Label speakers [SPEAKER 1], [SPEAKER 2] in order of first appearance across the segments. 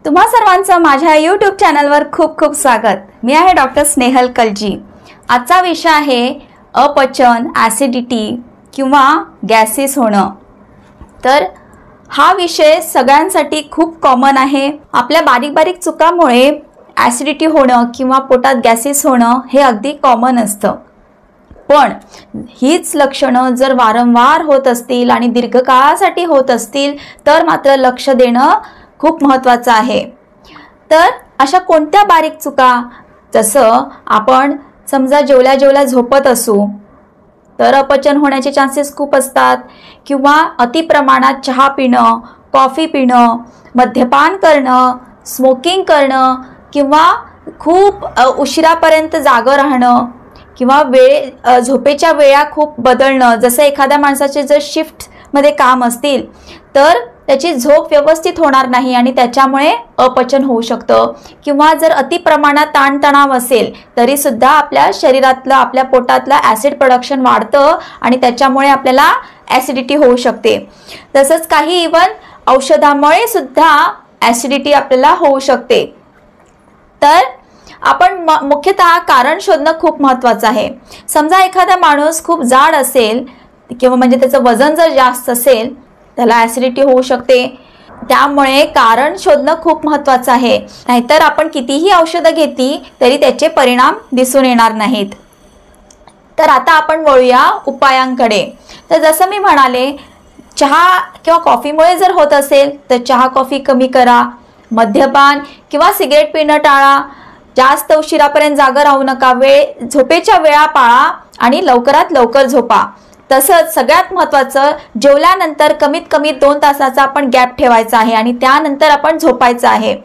[SPEAKER 1] तुम्हा सर्वांचं माझ्या YouTube चॅनलवर खूप खूप स्वागत। मी आहे डॉक्टर स्नेहल कलजी। आजचा विषय आहे अपचन, ॲसिडिटी किंवा गॅसेस होणं। तर हा विषय सगळ्यांसाठी खूप कॉमन आहे। आपल्या बारीक बारीक चुकांमुळे ॲसिडिटी होणं किंवा पोटात गॅसेस होणं हे अगदी कॉमन असतं। पण हीच लक्षणं जर वारंवार होत असतील आणि दीर्घकाळासाठी होत असतील तर मात्र लक्ष देणं खूप महत्त्वाचं आहे। तर अशा कोणत्या बारीक चुका, जसं आपण समजा जेवल्या जेवल्या झोपत असू तर अपचन होण्याचे चान्सेस खूप असतात, किंवा अति प्रमाणात चहा पिणं, कॉफी पिणं, मद्यपान करणं, स्मोकिंग करणं, किंवा खूप उशिरापर्यंत जागं राहणं, किंवा झोपेच्या वेळा खूप बदलणं। जसं एखाद्या माणसाचे जर शिफ्टमध्ये काम असतील तर त्याची झोप व्यवस्थित होणार नाही आणि त्याच्यामुळे अपचन होऊ शकतं, किंवा जर अति प्रमाणात ताणतणाव असेल तरी सुद्धा आपल्या शरीरातलं, आपल्या पोटातलं ॲसिड प्रोडक्शन वाढतं आणि त्याच्यामुळे आपल्याला ॲसिडिटी होऊ शकते। तसंच काही इवन औषधामुळे सुद्धा ॲसिडिटी आपल्याला होऊ शकते। तर आपण मुख्यतः कारण शोधणं खूप महत्त्वाचं आहे। समजा एखादा माणूस खूप जाड असेल किंवा म्हणजे त्याचं वजन जर जास्त असेल, त्याला ॲसिडिटी होऊ शकते। त्यामुळे कारण शोधणं खूप महत्त्वाचं आहे, नाहीतर आपण कितीही औषधं घेतली तरी त्याचे परिणाम दिसून येणार नाहीत। तर आता आपण वळूया उपायांकडे। तर जसं मी म्हणाले, चहा किंवा कॉफीमुळे जर होत असेल तर चहा कॉफी कमी करा, मद्यपान किंवा सिगरेट पिणं टाळा, जास्त उशिरापर्यंत जागं राहू नका, झोपेच्या वेळा पाळा आणि लवकरात लवकर झोपा। तसंच सगळ्यात महत्त्वाचं, जेवल्यानंतर कमीत कमी 2 तासाचा आपण गॅप ठेवायचा आहे आणि त्यानंतर आपण झोपायचं आहे।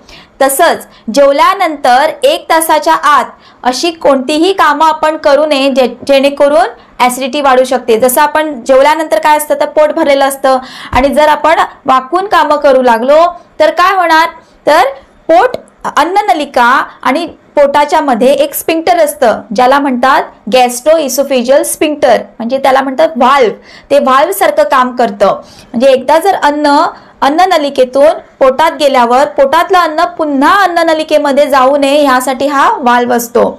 [SPEAKER 1] तसंच जेवल्यानंतर 1 तासाच्या आत अशी कोणतीही कामं आपण करू नये जेणेकरून ॲसिडिटी वाढू शकते। जसं आपण जेवल्यानंतर काय असतं तर पोट भरलेलं असतं आणि जर आपण वाकून कामं करू लागलो तर काय होणार, तर अन्ननलिका आणि पोटाच्या मध्ये एक स्पिंक्टर असतं ज्याला म्हणतात गॅस्ट्रो इसोफेजियल स्पिंक्टर, म्हणजे त्याला म्हणतात व्हाल्व। ते व्हाल्व सारखं काम करतं। म्हणजे एकदा जर अन्ननलिकेतून पोटात गेल्यावर पोटातलं अन्न पुन्हा अन्ननलिकेमध्ये जाऊ नये यासाठी हा व्हाल्व असतो।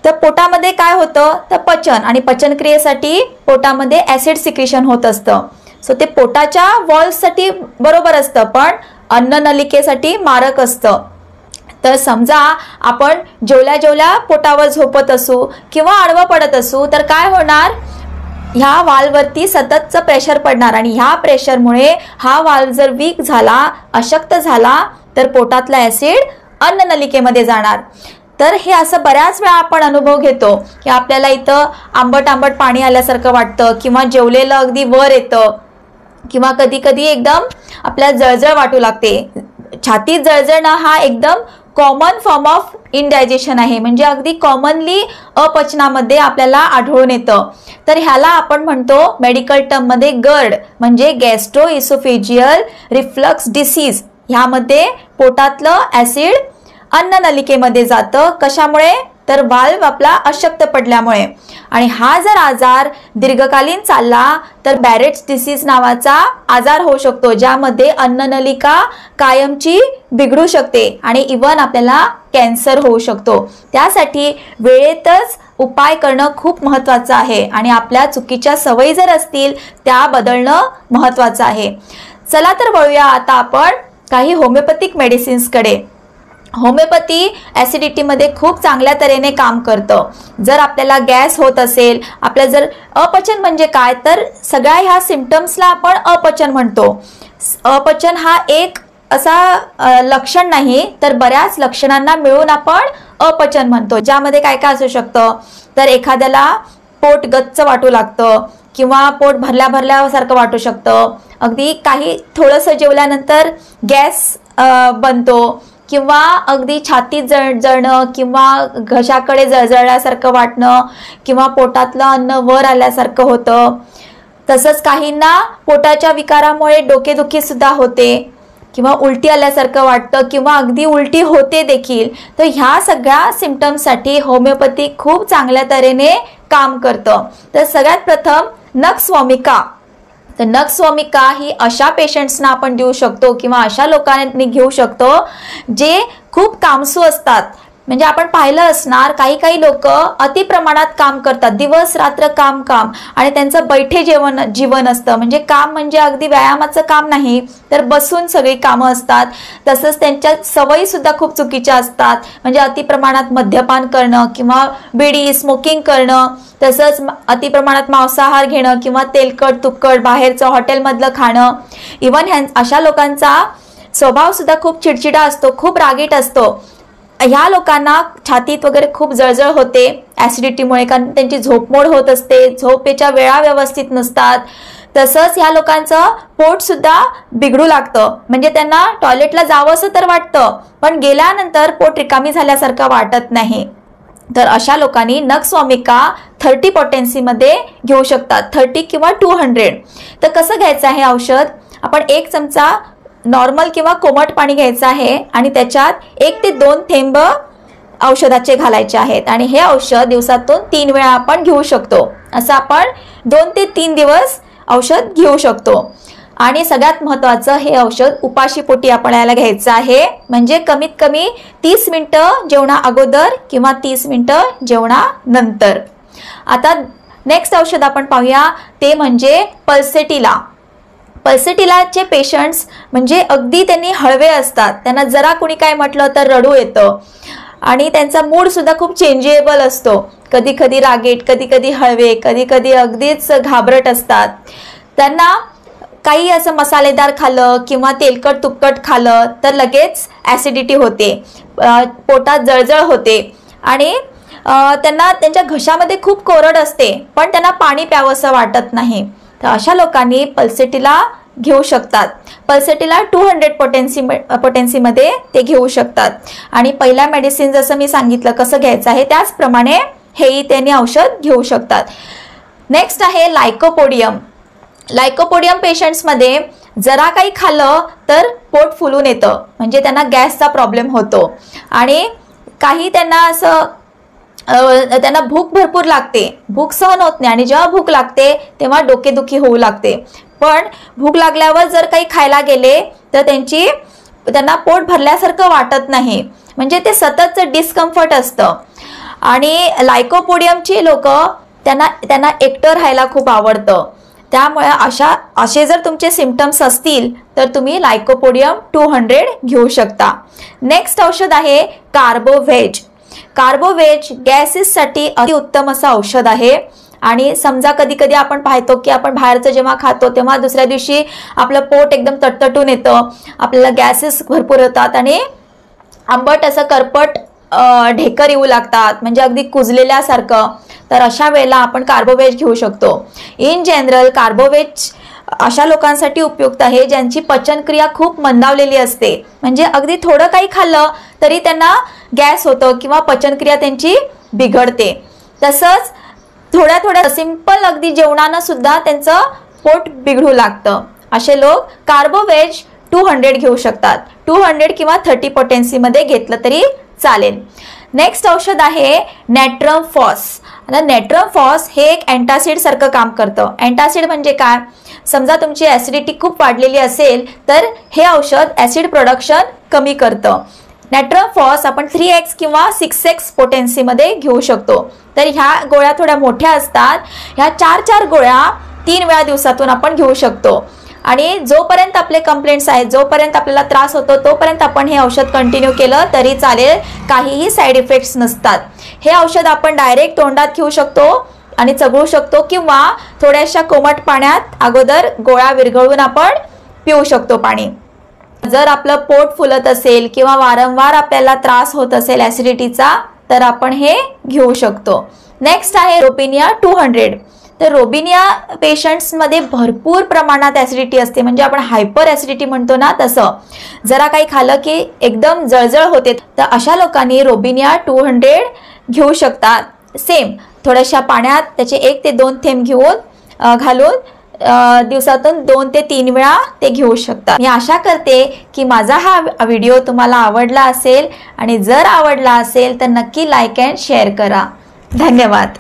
[SPEAKER 1] तर पोटामध्ये काय होतं तर पचन, आणि पचनक्रियेसाठी पोटामध्ये ॲसिड सिक्रेशन होत असतं। सो ते पोटाच्या वॉल्वसाठी बरोबर असतं पण अन्ननलिकेसाठी मारक असतं। तर समजा आपण जेवल्या जेवल्या पोटावर झोपत असू किंवा आडवं पडत असू तर काय होणार, ह्या वाल्ववरती सततचं प्रेशर पडणार आणि ह्या प्रेशरमुळे हा वाल्व जर वीक झाला, अशक्त झाला तर पोटातला ॲसिड अन्ननलिकेमध्ये जाणार। तर हे असं बऱ्याच वेळा आपण अनुभव घेतो की आपल्याला इथं आंबट आंबट पाणी आल्यासारखं वाटतं, किंवा जेवलेलं अगदी वर येतं, किंवा कधी कधी एकदम आपल्याला जळजळ वाटू लागते। छातीत जळजळणं हा एकदम कॉमन फॉर्म ऑफ इनडायजेशन आहे, म्हणजे अगदी कॉमनली अपचनामध्ये आपल्याला आढळून येतं। तर ह्याला आपण म्हणतो मेडिकल टर्ममध्ये GERD, म्हणजे गॅस्ट्रो इसोफेजियल रिफ्लक्स डिसीज। ह्यामध्ये पोटातलं ॲसिड अन्ननलिकेमध्ये जातं। कशामुळे, तर वाल्व आपला अशक्त पडल्यामुळे। आणि हा जर आजार दीर्घकालीन चालला तर बॅरेट्स डिसीज नावाचा आजार होऊ शकतो, ज्यामध्ये अन्ननलिका कायमची बिघडू शकते आणि इवन आपल्याला कॅन्सर होऊ शकतो। त्यासाठी वेळेतच उपाय करणं खूप महत्त्वाचं आहे आणि आपल्या चुकीच्या सवयी जर असतील त्या बदलणं महत्त्वाचं आहे। चला तर वळूया आता आपण काही होमिओपॅथिक मेडिसिन्सकडे। होमिओपॅथी ॲसिडिटीमध्ये खूप चांगल्या तऱ्हेने काम करतं। जर आपल्याला गॅस होत असेल, आपल्या जर अपचन म्हणजे काय, तर सगळ्या ह्या सिम्पटम्सला आपण अपचन म्हणतो। अपचन हा एक असा लक्षण नाही, तर बऱ्याच लक्षणांना मिळून आपण अपचन म्हणतो। ज्यामध्ये काय काय असू शकतं, तर एखाद्याला पोट गच्च वाटू लागतं, किंवा पोट भरल्यासारखं वाटू शकतं, अगदी काही थोडंसं जेवल्यानंतर गॅस बनतो, किंवा अगदी छातीत जळणं, किंवा घशाकडे जळजळल्यासारखं वाटणं, किंवा पोटातलं अन्न वर आल्यासारखं होतं। तसंच काहींना पोटाच्या विकारामुळे डोकेदुखी सुद्धा होते, किंवा उलटी आल्यासारखं वाटतं, किंवा अगदी उलटी होते देखील। तर ह्या सगळ्या सिम्पटम्ससाठी होमिओपॅथी खूप चांगल्या तऱ्हेने काम करतं। तर सगळ्यात प्रथम नक्स वॉमिका तर नखस्वामिका ही अशा पेशंट्सना आपण देऊ शकतो किंवा अशा लोकांनी घेऊ शकतो जे खूप कामसू असतात. म्हणजे आपण पाहिलं असणार काही काही लोक अति प्रमाणात काम करतात, दिवस रात्र काम आणि त्यांचं बैठे जीवन असतं. म्हणजे काम म्हणजे अगदी व्यायामाचं काम नाही तर बसून सगळी कामं असतात. तसंच त्यांच्या सवयी सुद्धा खूप चुकीच्या असतात. म्हणजे अति प्रमाणात मद्यपान करणं किंवा बिडी स्मोकिंग करणं, तसंच अति प्रमाणात मांसाहार घेणं किंवा तेलकट तुपकट बाहेरचं हॉटेलमधलं खाणं. इवन अशा लोकांचा स्वभाव सुद्धा खूप चिडचिडा असतो, खूप रागीट असतो. ह्या लोकांना छातीत वगैरे खूप जळजळ होते ॲसिडिटीमुळे, कारण त्यांची झोपमोड होत असते, झोपेच्या वेळा व्यवस्थित नसतात. तसंच ह्या लोकांचं पोट सुद्धा बिघडू लागतं. म्हणजे त्यांना टॉयलेटला जावंसं तर वाटतं पण गेल्यानंतर पोट रिकामी झाल्यासारखं वाटत नाही. तर अशा लोकांनी नखस्वामिका 30 पोटेन्सीमध्ये घेऊ शकतात, 30 किंवा 200. तर कसं घ्यायचं आहे औषध? आपण 1 चमचा नॉर्मल किंवा कोमट पाणी घ्यायचं आहे आणि त्याच्यात 1 ते 2 थेंब औषधाचे घालायचे आहेत. आणि हे औषध दिवसातून 3 वेळा आपण घेऊ शकतो. असं आपण 2 ते 3 दिवस औषध घेऊ शकतो. आणि सगळ्यात महत्त्वाचं, हे औषध उपाशीपोटी आपण याला घ्यायचं आहे. म्हणजे कमीत कमी 30 मिनिटं जेवणा अगोदर किंवा 30 मिनिटं जेवणानंतर. आता नेक्स्ट औषध आपण पाहूया, ते म्हणजे पल्सेटिला. पल्सेटिलाचे पेशंट्स म्हणजे अगदी त्यांनी हळवे असतात. त्यांना जरा कोणी काय म्हटलं तर रडू येतं आणि त्यांचा मूड सुद्धा खूप चेंजेबल असतो. कधी कधी रागीट, कधी कधी हळवे, कधी कधी अगदीच घाबरट असतात. त्यांना काही असं मसालेदार खाल्लं किंवा तेलकट तुपकट खाल्लं तर लगेच ॲसिडिटी होते, पोटात जळजळ होते आणि त्यांना त्यांच्या घशामध्ये खूप कोरड असते पण त्यांना पाणी प्यावंसं वाटत नाही. तर अशा लोकांनी पल्सेटिला घेऊ शकतात. पल्सेटिला 200 पोटेन्सीमध्ये ते घेऊ शकतात. आणि पहिला मेडिसिन जसं मी सांगितलं कसं घ्यायचं आहे त्याचप्रमाणे हेही त्यांनी औषध घेऊ शकतात. नेक्स्ट आहे लायकोपोडियम. लायकोपोडियम पेशंट्समध्ये जरा काही खाल्लं तर पोट फुलून येतं, म्हणजे त्यांना गॅसचा प्रॉब्लेम होतो. आणि काही त्यांना असं त्यांना भूक भरपूर लागते, भूक सहन होत नाही आणि जेव्हा भूक लागते तेव्हा डोकेदुखी होऊ लागते. पण भूक लागल्यावर जर काही खायला गेले तर त्यांना पोट भरल्यासारखं वाटत नाही, म्हणजे ते सततचं डिस्कम्फर्ट असतं. आणि लायकोपोडियमची लोक त्यांना एकटं राहायला खूप आवडतं. त्यामुळे असे जर तुमचे सिम्पटम्स असतील तर तुम्ही लायकोपोडियम 200 घेऊ शकता. नेक्स्ट औषध आहे कार्बोव्हेज. कार्बोव्हेज गॅसेससाठी अतिउत्तम असं औषध आहे. आणि समजा कधी कधी आपण पाहतो की आपण बाहेरचं जेव्हा खातो तेव्हा दुसऱ्या दिवशी आपलं पोट एकदम तटतटून येतं, आपल्याला गॅसेस भरपूर होतात आणि आंबट असं करपट ढेकर येऊ लागतात, म्हणजे अगदी कुजलेल्यासारखं. तर अशा वेळेला आपण कार्बोव्हेज घेऊ शकतो. इन जनरल कार्बोव्हेज अशा लोकांसाठी उपयुक्त आहे ज्यांची पचनक्रिया खूप मंदावलेली असते. म्हणजे अगदी थोडं काही खाल्लं तरी त्यांना गॅस होतं किंवा पचनक्रिया त्यांची बिघडते. तसंच थोड्या सिंपल अगदी जेवणानं सुद्धा त्यांचं पोट बिघडू लागतं. असे लोक कार्बोव्हेज 200 घेऊ शकतात. 200 किंवा 30 पोटेन्सीमध्ये घेतलं तरी चालेल. नेक्स्ट औषध आहे नॅट्रम फॉस. आता नॅट्रम फॉस हे एक अँटासिड सारखं काम करतं. अँटासिड म्हणजे काय? समजा तुमची ॲसिडिटी खूप वाढलेली असेल तर हे औषध ॲसिड प्रोडक्शन कमी करतं. नॅट्रम फॉस आपण 3x किंवा 6x पोटेन्सीमध्ये घेऊ शकतो. तर ह्या गोळ्या थोड्या मोठ्या असतात. ह्या 4 गोळ्या 3 वेळा दिवसातून आपण घेऊ शकतो. आणि जोपर्यंत आपले कंप्लेंट्स आहेत, जोपर्यंत आपल्याला त्रास होतो तोपर्यंत आपण हे औषध कंटिन्यू केलं तरी चालेल, काहीही साईड इफेक्ट्स नसतात. हे औषध आपण डायरेक्ट तोंडात घेऊ शकतो आणि चघळू शकतो किंवा थोड्याशा कोमट पाण्यात अगोदर गोळ्या विरघळून आपण पिऊ शकतो पाणी. जर आपलं पोट फुलत असेल किंवा वारंवार आपल्याला त्रास होत असेल ॲसिडिटीचा तर आपण हे घेऊ शकतो. नेक्स्ट आहे रोबिनिया 200. तर रोबिनिया पेशंट्समध्ये भरपूर प्रमाणात ॲसिडिटी असते, म्हणजे आपण हायपर ॲसिडिटी म्हणतो ना तसं. जरा काही खाल्लं की एकदम जळजळ होते. तर अशा लोकांनी रोबिनिया 200 घेऊ शकतात. सेम थोड्याशा पाण्यात त्याचे 1 ते 2 थेंब घालून दिवसातून 2 ते 3 वेळा ते घेऊ शकतात. मी आशा करते की माझा हा व्हिडिओ तुम्हाला आवडला असेल आणि जर आवडला असेल तर नक्की लाईक अँड शेअर करा. धन्यवाद.